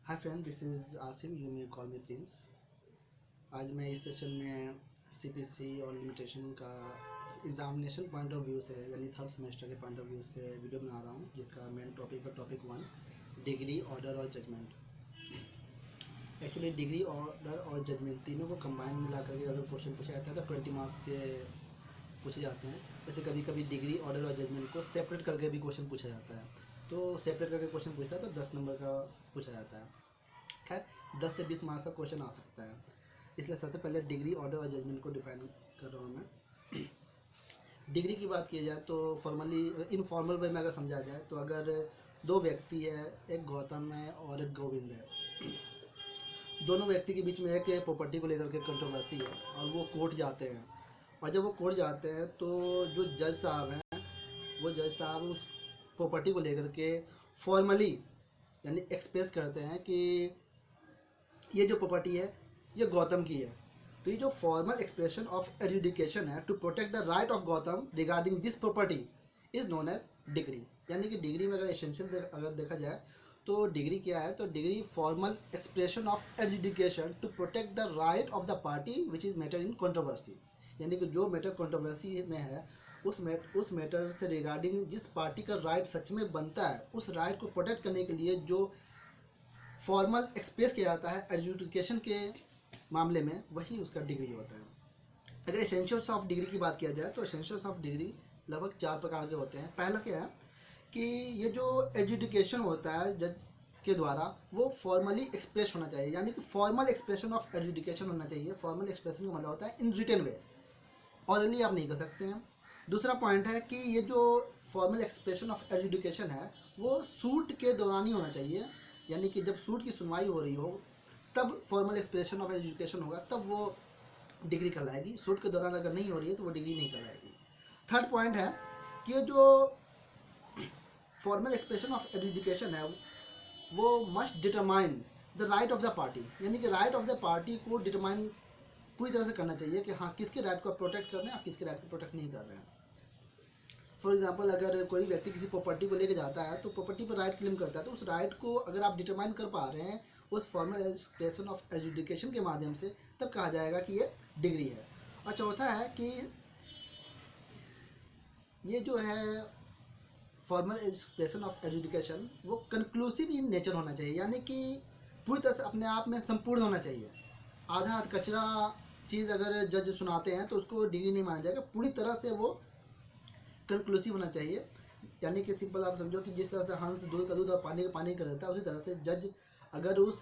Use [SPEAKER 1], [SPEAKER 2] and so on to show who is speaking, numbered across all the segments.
[SPEAKER 1] Hi friend, this is Asim, you may call me Prince. आज मैं इस सेशन में सीपीसी और लिमिटेशन का एग्जामिनेशन पॉइंट ऑफ व्यू से यानी थर्ड सेमेस्टर के पॉइंट ऑफ व्यू से वीडियो बना रहा हूँ, जिसका मेन टॉपिक है टॉपिक 1, डिग्री, ऑर्डर और जजमेंट। एक्चुअली डिग्री, ऑर्डर और जजमेंट तीनों को कंबाइन मिला करके अगर क्वेश्चन पूछा जाता है तो 20 मार्क्स के पूछे जाते हैं। जैसे कभी कभी डिग्री, ऑर्डर और जजमेंट को सेपरेट करके भी क्वेश्चन पूछा जाता है, तो सेपरेट करके क्वेश्चन पूछता है तो 10 नंबर का पूछा जाता है। खैर 10 से 20 मार्क्स का क्वेश्चन आ सकता है, इसलिए सबसे पहले डिग्री, ऑर्डर और जजमेंट को डिफाइन कर रहा हूँ मैं। डिग्री की बात की जाए तो फॉर्मली, इनफॉर्मल वे में अगर समझा जाए तो अगर दो व्यक्ति है, एक गौतम है और एक गोविंद है, दोनों व्यक्ति के बीच में एक प्रॉपर्टी को लेकर के कंट्रोवर्सी है और वो कोर्ट जाते हैं। और जब वो कोर्ट जाते हैं तो जो जज साहब हैं, वो जज साहब उस प्रॉपर्टी को लेकर के फॉर्मली यानी एक्सप्रेस करते हैं कि ये जो प्रॉपर्टी है ये गौतम की है। तो ये जो फॉर्मल एक्सप्रेशन ऑफ एडजुडिकेशन है to protect the right of Gautam regarding this property is known as degree. यानी कि डिग्री में अगर एसेंशियल अगर देखा जाए तो डिग्री क्या है, तो degree formal expression of adjudication to protect the right of the party which is matter in controversy. यानी कि जो मैटर कंट्रोवर्सी में है उस मैटर से रिगार्डिंग जिस पार्टी का राइट सच में बनता है, उस राइट को प्रोटेक्ट करने के लिए जो फॉर्मल एक्सप्रेस किया जाता है एडजुडिकेशन के मामले में, वही उसका डिग्री होता है। अगर एसेंशियल्स ऑफ डिग्री की बात किया जाए तो एसेंशियल्स ऑफ डिग्री लगभग 4 प्रकार के होते हैं। पहला क्या है कि ये जो एडजुडिकेशन होता है जज के द्वारा वो फॉर्मली एक्सप्रेस होना चाहिए, यानी कि फॉर्मल एक्सप्रेशन ऑफ एडजुडिकेशन होना चाहिए। फॉर्मल एक्सप्रेशन का मतलब होता है इन रिटन वे, ऑरली आप नहीं कर सकते हैं। दूसरा पॉइंट है कि ये जो फॉर्मल एक्सप्रेशन ऑफ एडजुडिकेशन है वो सूट के दौरान ही होना चाहिए, यानी कि जब सूट की सुनवाई हो रही हो तब फॉर्मल एक्सप्रेशन ऑफ एजुकेशन होगा, तब वो डिग्री कहलाएगी। सूट के दौरान अगर नहीं हो रही है तो वो डिग्री नहीं कहलाएगी। थर्ड पॉइंट है कि ये जो फॉर्मल एक्सप्रेशन ऑफ एजुकेशन है वो must determine the right of the party, यानी कि राइट ऑफ द पार्टी को डिटरमाइन पूरी तरह से करना चाहिए कि हाँ किसके राइट को प्रोटेक्ट कर रहे हैं और किसके राइट को प्रोटेक्ट नहीं कर रहे हैं। फॉर एग्जाम्पल, अगर कोई व्यक्ति किसी प्रॉपर्टी को लेकर जाता है तो प्रॉपर्टी पर राइट क्लेम करता है, तो उस राइट को अगर आप डिटरमाइन कर पा रहे हैं उस फॉर्मल एक्सप्रेशन ऑफ एजुकेशन के माध्यम से, तब कहा जाएगा कि ये डिग्री है। और चौथा है कि ये जो है फॉर्मल एक्सप्रेशन ऑफ एजुकेशन वो कंक्लूसिव इन नेचर होना चाहिए, यानी कि पूरी तरह से अपने आप में संपूर्ण होना चाहिए। आधा हाथ कचरा चीज़ अगर जज सुनाते हैं तो उसको डिग्री नहीं माना जाएगा, पूरी तरह से वो कंक्लूसिव होना चाहिए। यानी कि सिंपल आप समझो कि जिस तरह से हंस दूध का दूध और पानी का पानी कर देता है, उसी तरह से जज अगर उस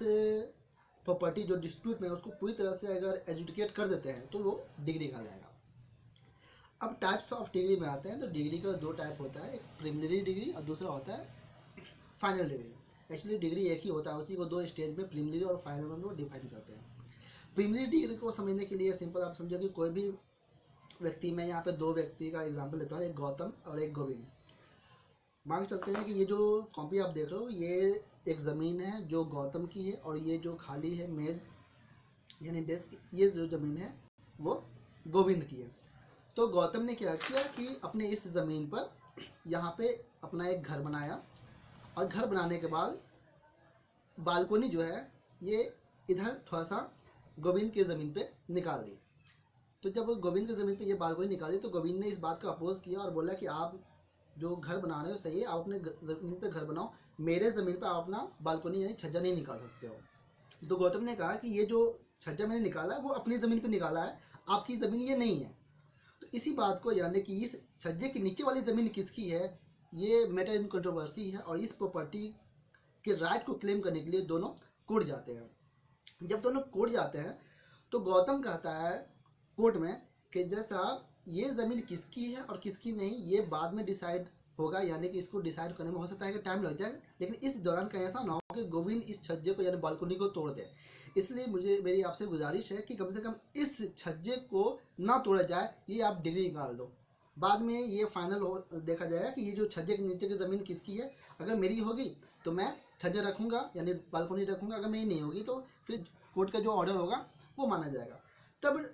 [SPEAKER 1] प्रॉपर्टी जो डिस्प्यूट में उसको पूरी तरह से अगर एजुकेट कर देते हैं तो वो डिग्री का जाएगा। अब टाइप्स ऑफ डिग्री में आते हैं तो डिग्री का 2 टाइप होता है, एक प्रीलिमिनरी डिग्री और दूसरा होता है फाइनल डिग्री। एक्चुअली डिग्री एक ही होता है, उसी को 2 स्टेज में प्रीलिमिनरी और फाइनल में वो डिफाइन करते हैं। प्रीलिमिनरी डिग्री को समझने के लिए सिंपल आप समझो कि कोई भी व्यक्ति, मैं यहाँ पे 2 व्यक्ति का एग्जांपल लेता हूँ, एक गौतम और एक गोविंद। मान चलते हैं कि ये जो कॉपी आप देख रहे हो ये एक ज़मीन है जो गौतम की है, और ये जो खाली है मेज़ यानी डेस्क, ये जो ज़मीन है वो गोविंद की है। तो गौतम ने क्या किया कि अपने इस ज़मीन पर यहाँ पे अपना एक घर बनाया, और घर बनाने के बाद बालकोनी जो है ये इधर थोड़ा सा गोविंद के ज़मीन पे निकाल दी। तो जब गोविंद की ज़मीन पे ये बालकोनी निकाली तो गोविंद ने इस बात का अपोज किया और बोला कि आप जो घर बना रहे हो सही है, आप अपने ज़मीन पे घर बनाओ, मेरे ज़मीन पे आप अपना बालकोनी यानी छज्जा नहीं निकाल सकते हो। तो गौतम ने कहा कि ये जो छज्जा मैंने निकाला है वो अपनी ज़मीन पे निकाला है, आपकी ज़मीन ये नहीं है। तो इसी बात को, यानी कि इस छज्जे के नीचे वाली ज़मीन किसकी है, ये मैटर इन कंट्रोवर्सी है, और इस प्रॉपर्टी के राइट को क्लेम करने के लिए दोनों कोर्ट जाते हैं। जब दोनों कोर्ट जाते हैं तो गौतम कहता है कोर्ट में कि जज साहब ये ज़मीन किसकी है और किसकी नहीं ये बाद में डिसाइड होगा, यानी कि इसको डिसाइड करने में हो सकता है कि टाइम लग जाए, लेकिन इस दौरान कहीं ऐसा ना हो कि गोविंद इस छज्जे को यानी बालकोनी को तोड़ दे। इसलिए मेरी आपसे गुजारिश है कि कम से कम इस छज्जे को ना तोड़ा जाए, ये आप डिग्री निकाल दो। बाद में ये फाइनल देखा जाएगा कि ये जो छज्जे के नीचे की ज़मीन किसकी है। अगर मेरी होगी तो मैं छज्जा रखूँगा यानी बालकोनी रखूँगा, अगर मेरी नहीं होगी तो फिर कोर्ट का जो ऑर्डर होगा वो माना जाएगा। तब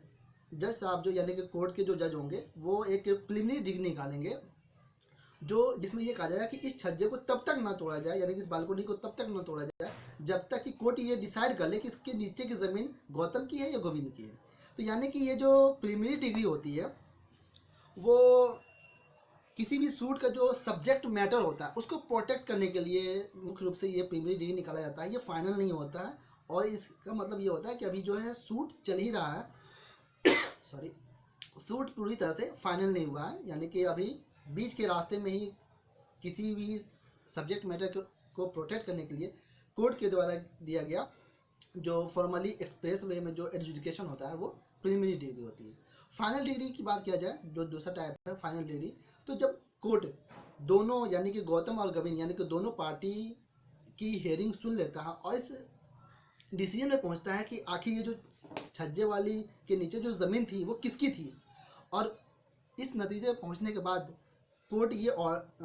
[SPEAKER 1] जज साहब जो यानी कि कोर्ट के जो जज होंगे वो एक प्रीलिमिनरी डिग्री निकालेंगे जो जिसमें ये कहा जाएगा कि इस छज्जे को तब तक ना तोड़ा जाए, यानी कि इस बालकोनी को तब तक ना तोड़ा जाए जब तक कि कोर्ट ये डिसाइड कर ले कि इसके नीचे की ज़मीन गौतम की है या गोविंद की है। तो यानी कि ये जो प्रीलिमिनरी डिग्री होती है वो किसी भी सूट का जो सब्जेक्ट मैटर होता है उसको प्रोटेक्ट करने के लिए मुख्य रूप से ये प्रीलिमिनरी डिग्री निकाला जाता है। ये फाइनल नहीं होता है और इसका मतलब ये होता है कि अभी जो है सूट चल ही रहा है सॉरी, सूट पूरी तरह से फाइनल नहीं हुआ है, यानी कि अभी बीच के रास्ते में ही किसी भी सब्जेक्ट मैटर को प्रोटेक्ट करने के लिए कोर्ट के द्वारा दिया गया जो फॉर्मली एक्सप्रेस वे में जो एडजुडिकेशन होता है वो प्रीलिमिनरी डिग्री होती है। फाइनल डिग्री की बात किया जाए, जो दूसरा टाइप है फाइनल डिग्री, तो जब कोर्ट दोनों यानी कि गौतम और गोविंद यानी कि दोनों पार्टी की हेयरिंग सुन लेता है और इस डिसीजन में पहुंचता है कि आखिर ये जो छज्जे वाली के नीचे जो ज़मीन थी वो किसकी थी, और इस नतीजे में पहुंचने के बाद कोर्ट ये और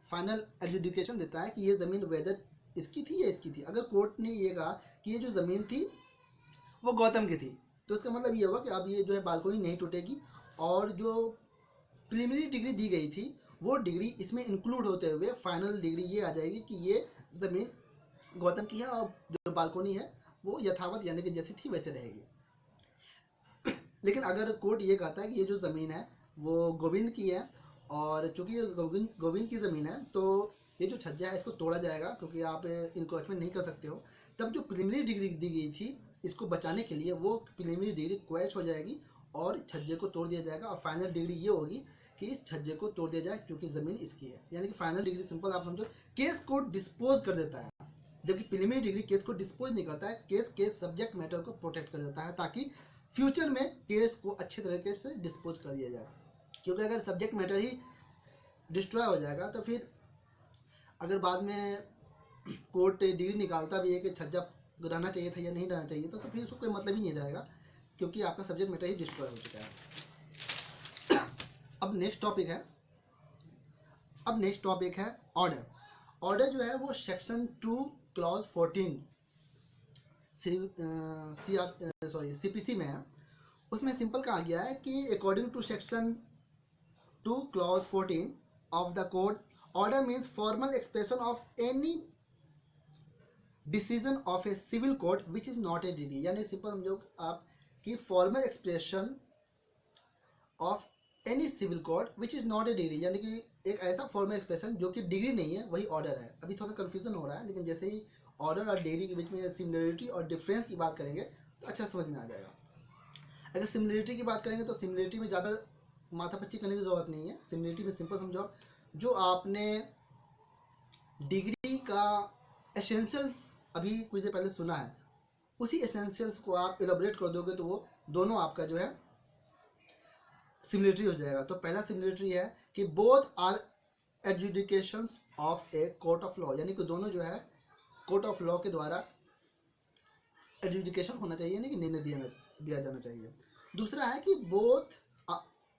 [SPEAKER 1] फाइनल एडजुडिकेशन देता है कि ये ज़मीन वेदर इसकी थी या इसकी थी। अगर कोर्ट ने ये कहा कि ये जो ज़मीन थी वो गौतम की थी, तो इसका मतलब ये हुआ कि अब ये जो है बालकोनी नहीं टूटेगी और जो प्रीलिमिनरी डिग्री दी गई थी वो डिग्री इसमें इंक्लूड होते हुए फाइनल डिग्री ये आ जाएगी कि ये ज़मीन गौतम की है और जो बालकोनी है वो यथावत यानी कि जैसी थी वैसे रहेगी। लेकिन अगर कोर्ट ये कहता है कि ये जो ज़मीन है वो गोविंद की है और चूंकि ये गोविंद की ज़मीन है तो ये जो छज्जा है इसको तोड़ा जाएगा क्योंकि आप इंक्रोचमेंट नहीं कर सकते हो, तब जो प्रीलिमिनरी डिग्री दी गई थी इसको बचाने के लिए वो प्रीलिमिनरी डिग्री क्वैश हो जाएगी और छज्जे को तोड़ दिया जाएगा और फाइनल डिग्री ये होगी कि इस छज्जे को तोड़ दिया जाए क्योंकि ज़मीन इसकी है। यानी कि फाइनल डिग्री सिंपल आप समझो केस को डिस्पोज कर देता है, जबकि प्रीलिमिनरी डिग्री केस को डिस्पोज नहीं करता है, केस सब्जेक्ट मैटर को प्रोटेक्ट कर देता है ताकि फ्यूचर में केस को अच्छे तरीके से डिस्पोज कर दिया जाए। क्योंकि अगर सब्जेक्ट मैटर ही डिस्ट्रॉय हो जाएगा तो फिर अगर बाद में कोर्ट डिग्री निकालता भी है कि छज्जा रहना चाहिए था या नहीं रहना चाहिए था तो फिर उसको कोई मतलब ही नहीं रहेगा क्योंकि आपका सब्जेक्ट मैटर ही डिस्ट्रॉय हो चुका है। अब नेक्स्ट टॉपिक है ऑर्डर। ऑर्डर जो है वो सेक्शन 2 क्लॉज 14 सीपीसी में है। उसमें सिंपल कहा गया है कि according to section 2 clause 14 of the code, order means formal expression of any decision of a civil court which is not a degree। यानी सिंपल समझो आप कि formal expression of any civil court which is not a degree, यानी कि एक ऐसा formal expression जो कि डिग्री नहीं है वही ऑर्डर है। अभी थोड़ा सा कन्फ्यूजन हो रहा है, लेकिन जैसे ही ऑर्डर और डिग्री के बीच में सिमिलरिटी और डिफरेंस की बात करेंगे तो अच्छा समझ में आ जाएगा। अगर सिमिलरिटी की बात करेंगे तो सिमिलरिटी में ज़्यादा माथापच्ची करने की ज़रूरत नहीं है। सिमिलरिटी में सिंपल समझो जो आपने डिग्री का एसेंशियल्स अभी कुछ देर पहले सुना है उसी एसेंशियल्स को आप एलोबरेट कर दोगे तो वो दोनों आपका जो है सिमिलरिटी हो जाएगा। तो पहला सिमिलरिटी है कि both are adjudications of a court of law, यानी कि दोनों जो है कोर्ट ऑफ लॉ के द्वारा एडजुडिकेशन होना चाहिए, यानी कि निर्णय दिया जाना चाहिए। दूसरा है कि both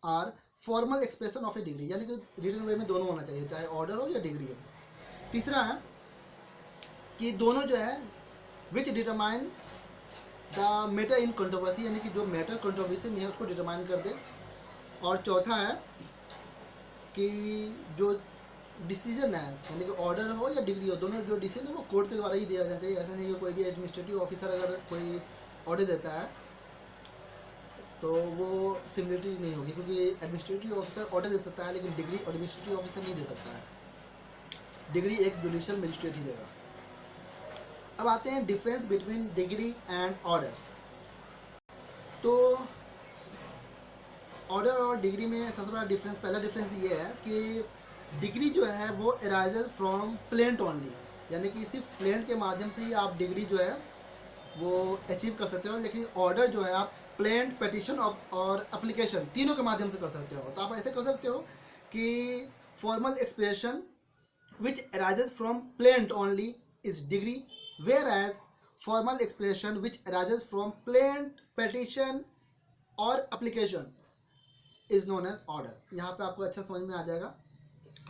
[SPEAKER 1] are formal expression of a degree, यानी कि रिटन वे में दोनों होना चाहिए चाहे ऑर्डर हो या डिग्री हो। तीसरा है कि दोनों जो है विच determine the matter in controversy, यानी कि जो मैटर कंट्रोवर्सी में है उसको डिटरमाइन कर दे। और चौथा है कि जो डिसीजन है यानी कि ऑर्डर हो या डिग्री हो दोनों जो डिसीजन है वो कोर्ट के द्वारा ही दिया जाना चाहिए। ऐसा नहीं कि कोई भी एडमिनिस्ट्रेटिव ऑफिसर अगर कोई ऑर्डर देता है तो वो सिमिलरिटी नहीं होगी, क्योंकि एडमिनिस्ट्रेटिव ऑफिसर ऑर्डर दे सकता है लेकिन डिग्री एडमिनिस्ट्रेटिव ऑफिसर नहीं दे सकता है, डिग्री एक जुडिशियल मजिस्ट्रेट ही देगा। अब आते हैं difference between degree and order. तो ऑर्डर और डिग्री में सबसे बड़ा डिफरेंस, पहला डिफरेंस ये है कि डिग्री जो है वो अराइजेज फ्रॉम प्लेंट ओनली, यानी कि सिर्फ प्लेंट के माध्यम से ही आप डिग्री जो है वो अचीव कर सकते हो। लेकिन ऑर्डर जो है आप प्लेंट, पिटीशन और एप्लीकेशन तीनों के माध्यम से कर सकते हो। तो आप ऐसे कर सकते हो कि formal expression which arises from plaint only is decree, whereas formal expression which arises from plaint, petition और application is known as order. यहाँ पे आपको अच्छा समझ में आ जाएगा।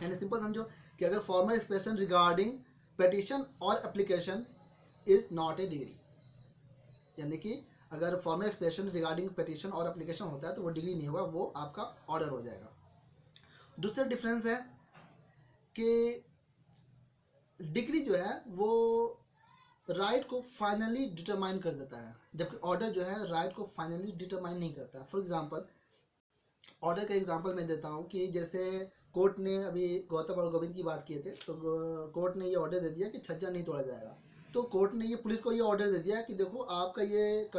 [SPEAKER 1] यानी सिंपल समझो कि अगर फॉर्मल एक्सप्रेशन रिगार्डिंग पिटीशन और application is not a degree, यानी कि अगर फॉर्मल एक्सप्रेशन रिगार्डिंग पिटीशन और एप्लीकेशन होता है तो वो डिग्री नहीं होगा, वो आपका ऑर्डर हो जाएगा। दूसरा डिफरेंस है कि डिग्री जो है वो राइट को फाइनली डिटरमाइन कर देता है, जबकि ऑर्डर जो है राइट को फाइनली डिटरमाइन नहीं करता। फॉर एग्जांपल, ऑर्डर का एग्जांपल मैं देता हूँ कि जैसे कोर्ट ने अभी गौतम और गोविंद की बात किए थे, तो कोर्ट ने ये ऑर्डर दे दिया कि छज्जा नहीं तोड़ा जाएगा। तो कोर्ट ने ये पुलिस को ये ऑर्डर दे दिया कि देखो आपका ये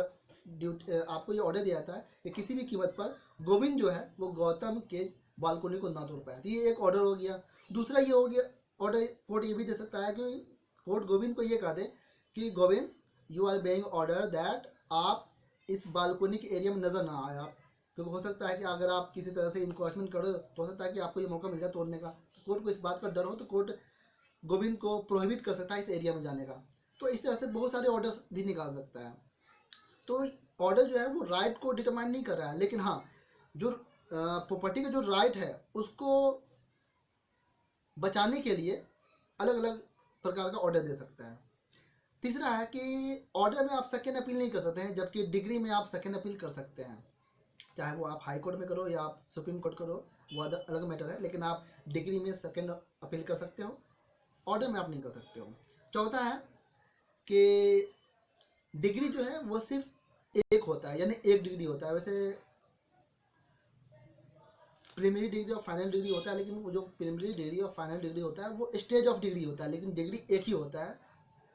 [SPEAKER 1] ड्यूटी, आपको ये ऑर्डर दिया था कि किसी भी कीमत पर गोविंद जो है वो गौतम के बालकोनी को ना तोड़ पाए। तो ये एक ऑर्डर हो गया। दूसरा ये हो गया ऑर्डर, कोर्ट ये भी दे सकता है कि कोर्ट गोविंद को ये कह दे कि Govind you are being order that आप इस बालकोनी के एरिया में नजर ना आए आप, क्योंकि हो सकता है कि अगर आप किसी तरह से इंक्रोचमेंट करो तो हो सकता है कि आपको ये मौका मिल जाए तोड़ने का। तो कोर्ट को इस बात का डर हो तो कोर्ट गोविंद को प्रोहिबिट कर सकता है इस एरिया में जाने का। तो इस तरह से बहुत सारे ऑर्डर्स भी निकाल सकता है। तो ऑर्डर जो है वो राइट को डिटरमाइन नहीं कर रहा है, लेकिन हाँ जो प्रॉपर्टी का जो राइट है उसको बचाने के लिए अलग अलग प्रकार का ऑर्डर दे सकता है। तीसरा है कि ऑर्डर में आप सेकेंड अपील नहीं कर सकते हैं, जबकि डिग्री में आप सेकेंड अपील कर सकते हैं। चाहे वो आप हाई कोर्ट में करो या आप सुप्रीम कोर्ट करो, वो अलग मैटर है, लेकिन आप डिग्री में सेकेंड अपील कर सकते हो, ऑर्डर में आप नहीं कर सकते हो। चौथा है कि डिग्री जो है वो सिर्फ एक होता है, यानी एक डिग्री होता है। वैसे प्रीमियरी डिग्री और फाइनल डिग्री होता है, लेकिन वो जो प्रीमियरी डिग्री और फाइनल डिग्री होता है वो स्टेज ऑफ डिग्री होता है, लेकिन डिग्री एक ही होता है।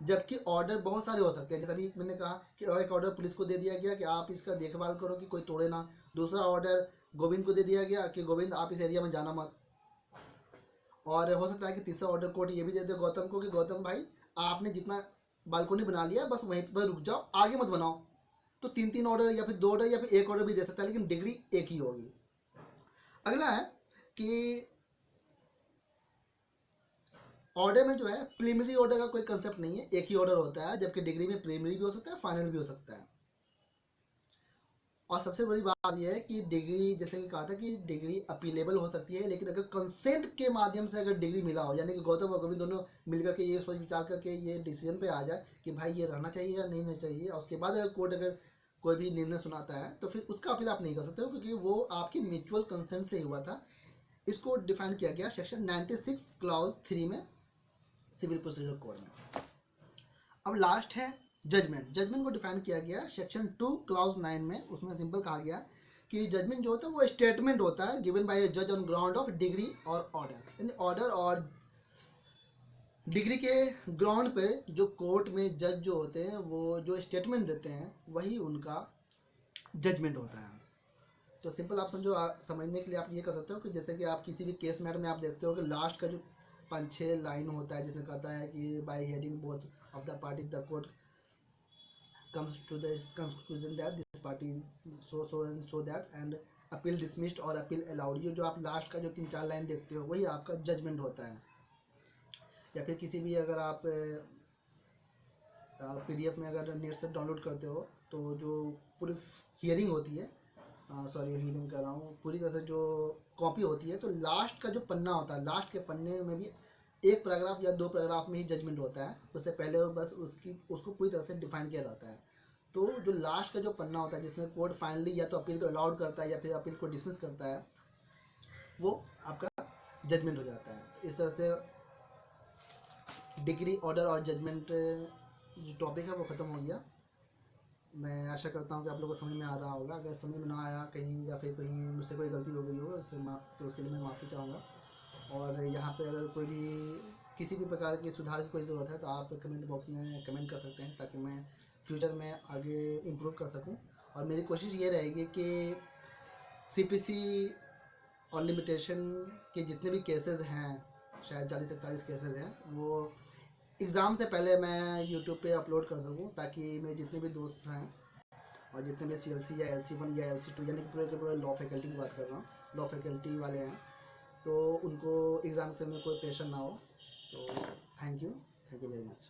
[SPEAKER 1] जबकि ऑर्डर बहुत सारे हो सकते हैं, जैसे अभी मैंने कहा कि एक ऑर्डर पुलिस को दे दिया गया कि आप इसका देखभाल करो कि कोई तोड़े ना। दूसरा ऑर्डर गोविंद को दे दिया गया कि गोविंद आप इस एरिया में जाना मत। और हो सकता है कि तीसरा ऑर्डर कोर्ट ये भी दे दे गौतम को कि गौतम भाई आपने जितना बालकोनी बना लिया बस वहीं पर रुक जाओ, आगे मत बनाओ। तो तीन तीन ऑर्डर या फिर दो ऑर्डर या फिर एक ऑर्डर भी दे सकता है, लेकिन डिग्री एक ही होगी। अगला है कि ऑर्डर में जो है प्रीलिमिनरी ऑर्डर का कोई कंसेप्ट नहीं है, एक ही ऑर्डर होता है, जबकि डिग्री में प्रीलिमिनरी भी हो सकता है, फाइनल भी हो सकता है। और सबसे बड़ी बात यह है कि डिग्री, जैसे कि कहा था कि डिग्री अपीलेबल हो सकती है, लेकिन अगर कंसेंट के माध्यम से अगर डिग्री मिला हो, यानी कि गौतम और गोविंद दोनों मिलकर के ये सोच विचार करके ये डिसीजन पे आ जाए कि भाई ये रहना चाहिए या नहीं रहना चाहिए, और उसके बाद अगर कोर्ट अगर कोई भी निर्णय सुनाता है तो फिर उसका अपील आप नहीं कर सकते हो, क्योंकि वो आपकी म्यूचुअल कंसेंट से हुआ था। इसको डिफाइन किया गया सेक्शन 96 क्लॉज 3 में सिविल प्रोसीजर कोड में। अब लास्ट है जजमेंट। जजमेंट को डिफाइन किया गया सेक्शन 2 क्लॉज 9 में। उसमें सिंपल कहा गया कि जजमेंट जो होता है वो स्टेटमेंट होता है गिवन बाय ए जज ऑन ग्राउंड ऑफ डिग्री और ऑर्डर, यानी ऑर्डर और डिग्री के ग्राउंड पे जो कोर्ट में जज जो होते हैं वो जो स्टेटमेंट देते हैं वही उनका जजमेंट होता है। तो सिंपल आप समझो, समझने के लिए आप ये कर सकते हो कि जैसे कि आप किसी भी केस मैटर में आप देखते हो कि लास्ट का जो 5-6 लाइन होता है जिसमें कहता है कि by hearing both of the parties the court comes to the conclusion that this party so and so that and appeal dismissed और appeal allowed। ये जो आप लास्ट का जो 3-4 लाइन देखते हो वही आपका जजमेंट होता है। या फिर किसी भी अगर आप PDF में अगर नेट से डाउनलोड करते हो तो जो पूरी हियरिंग होती है, सॉरी हियरिंग कर रहा हूँ, पूरी तरह से जो कॉपी होती है, तो लास्ट का जो पन्ना होता है, लास्ट के पन्ने में भी एक पैराग्राफ या 2 पैराग्राफ में ही जजमेंट होता है। उससे पहले बस उसको पूरी तरह से डिफाइन किया जाता है। तो जो लास्ट का जो पन्ना होता है जिसमें कोर्ट फाइनली या तो अपील को अलाउड करता है या फिर अपील को डिसमिस करता है, वो आपका जजमेंट हो जाता है। तो इस तरह से डिग्री, ऑर्डर और जजमेंट जो टॉपिक है वो ख़त्म हो गया। मैं आशा करता हूँ कि आप लोगों को समझ में आ रहा होगा। अगर समझ में ना आया कहीं या फिर कहीं मुझसे कोई गलती हो गई होगा तो उसके लिए मैं माफ़ी चाहूँगा। और यहाँ पे अगर कोई भी किसी भी प्रकार की सुधार की कोई ज़रूरत है तो आप कमेंट बॉक्स में कमेंट कर सकते हैं, ताकि मैं फ्यूचर में आगे इम्प्रूव कर सकूं। और मेरी कोशिश ये रहेगी कि CPC और लिमिटेशन के जितने भी केसेस हैं, शायद 40-41 केसेस हैं, वो एग्ज़ाम से पहले मैं यूट्यूब पे अपलोड कर सकूं, ताकि मेरे जितने भी दोस्त हैं और जितने भी CLC या LC1 या LC2 यानी कि पूरे के पूरे लॉ फैकल्टी की बात कर रहा हूँ, लॉ फैकल्टी वाले हैं, तो उनको एग्ज़ाम से में कोई प्रेशर ना हो। तो थैंक यू वेरी मच।